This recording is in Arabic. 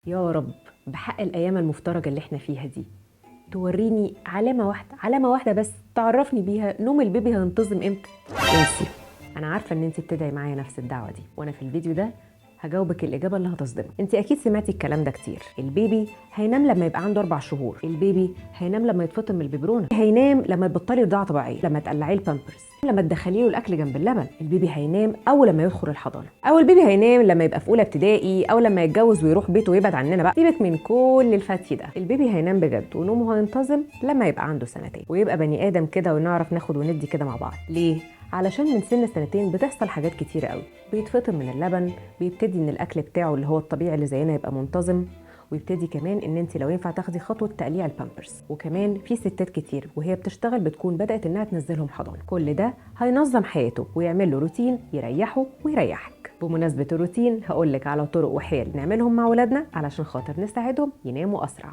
يا رب بحق الأيام المفترجة اللي احنا فيها دي توريني علامة واحدة بس تعرفني بيها نوم البيبي هينتظم امتى. انسي، انا عارفة ان انت بتدعي معايا نفس الدعوة دي، وانا في الفيديو ده هجاوبك الإجابة اللي هتصدمك. انت اكيد سمعتي الكلام ده كتير. البيبي هينام لما يبقى عنده 4 شهور، البيبي هينام لما يتفطم من الببرونة، هينام لما تبطلي رضاعة طبيعية، لما تقلعيه البامبرز، لما تدخليه له الاكل جنب اللبن. البيبي هينام اول لما يدخل الحضانه، او البيبي هينام لما يبقى في اولى ابتدائي، او لما يتجوز ويروح بيته ويبعد عننا. بقى سيبك من كل الفتي ده، البيبي هينام بجد ونومه هينتظم لما يبقى عنده 2 سنين ويبقى بني ادم كده ونعرف ناخد وندي كده مع بعض. ليه؟ علشان من سن 2 بتحصل حاجات كتيره قوي. بيتفطم من اللبن، بيبتدي ان الاكل بتاعه اللي هو الطبيعي اللي زينا يبقى منتظم، ويبتدي كمان ان انت لو ينفع تاخدي خطوه تقليع البامبرز. وكمان في ستات كتير وهي بتشتغل بتكون بدات انها تنزلهم حضانه. كل ده هينظم حياته ويعمل له روتين يريحه ويريحك. بمناسبه الروتين هقول لك على طرق وحيل نعملهم مع اولادنا علشان خاطر نساعدهم يناموا اسرع.